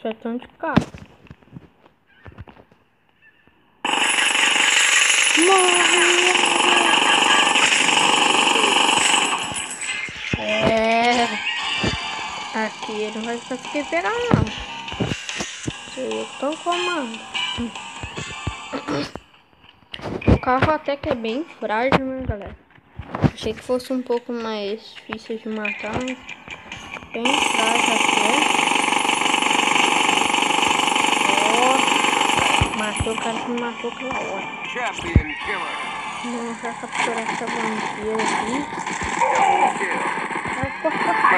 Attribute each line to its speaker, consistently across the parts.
Speaker 1: acertando de carro. Morre! Aqui ele não vai conseguir pegar não. Sei eu que tô no comando. O carro até que é bem frágil, né, galera? Achei que fosse um pouco mais difícil de matar, mas bem frágil até. Matei o cara que me matou aquela hora. Não, já capturar essa bandeira aqui. Corre.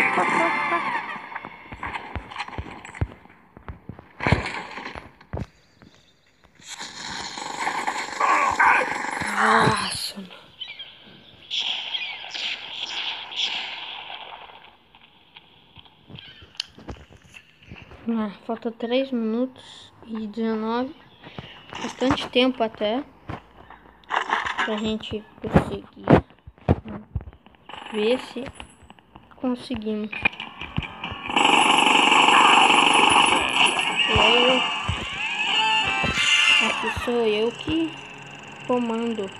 Speaker 1: Nossa. Falta 3 minutos e 19. Bastante tempo até pra gente conseguir ver se conseguimos. Aqui sou eu que comando.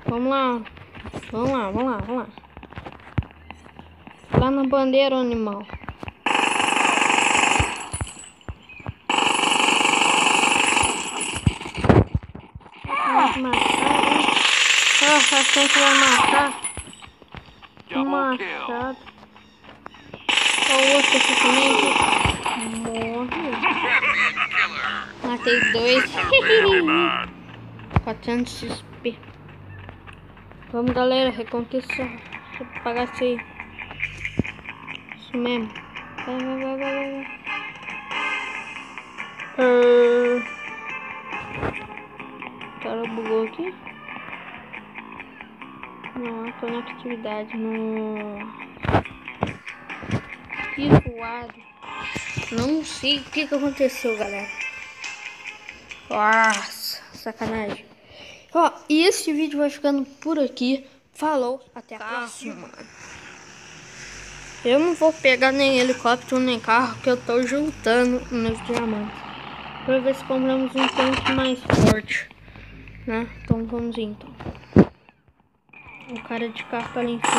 Speaker 1: Vamos lá. Lá na bandeira, animal. Vai matar, hein? A gente vai matar. Machado. O outro aqui também. Morre. Matei 2. 400 XP. Vamos, galera. Reconquista. Deixa eu pagar isso aí. Isso mesmo. Vai. O cara bugou aqui. Não, conectividade no... Que voado. Não sei o que aconteceu, galera. Nossa, sacanagem. Ó, e esse vídeo vai ficando por aqui. Falou, até a próxima. Eu não vou pegar nem helicóptero nem carro, que eu tô juntando meus diamantes pra ver se compramos um tanque mais forte, né? Então vamos ir, então. O cara de carro tá ali em cima.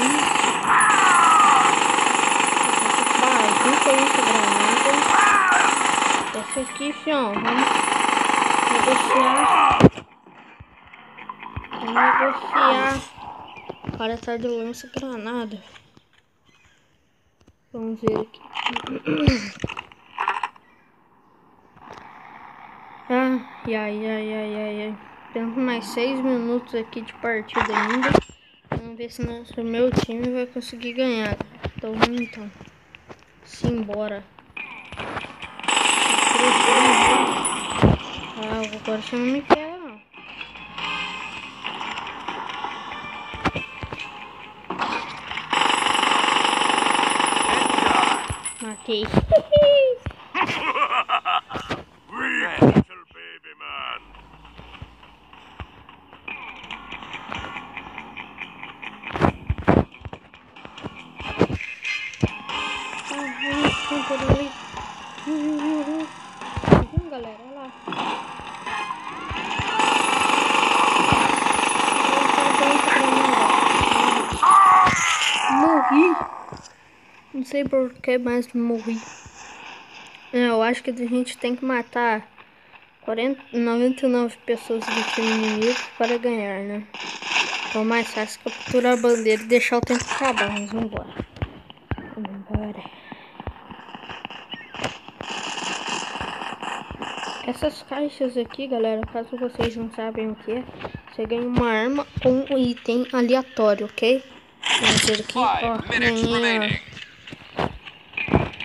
Speaker 1: Granada. Essa aqui, fião. Vamos negociar. O cara tá de lança granada. Vamos ver aqui. Ai. Temos mais 6 minutos aqui de partida ainda. Vamos ver se o meu time vai conseguir ganhar. Então vamos então. Simbora. Agora você não me pega não. Matei. Galera, olha lá. Morri. Não sei porquê, mas morri. Eu acho que a gente tem que matar 99 pessoas do time inimigo para ganhar, né? Então mais fácil capturar a bandeira e deixar o tempo acabar. Mas vamos embora. Essas caixas aqui, galera, caso vocês não sabem o que é, você ganha uma arma ou um item aleatório, ok? Vamos ver aqui, ó, ganhei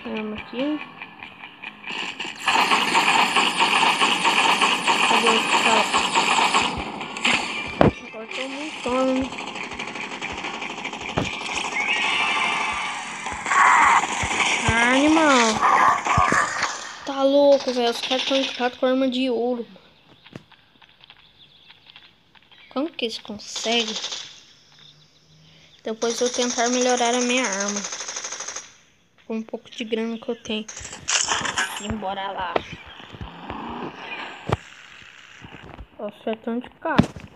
Speaker 1: a arma aqui. Cadê esse cara? Agora tô montando. Animal. Tá louco, velho. Os caras estão equipados com arma de ouro. Como que eles conseguem? Depois eu tentar melhorar a minha arma. Com um pouco de grana que eu tenho. Bora lá. Nossa, é tanto de carro.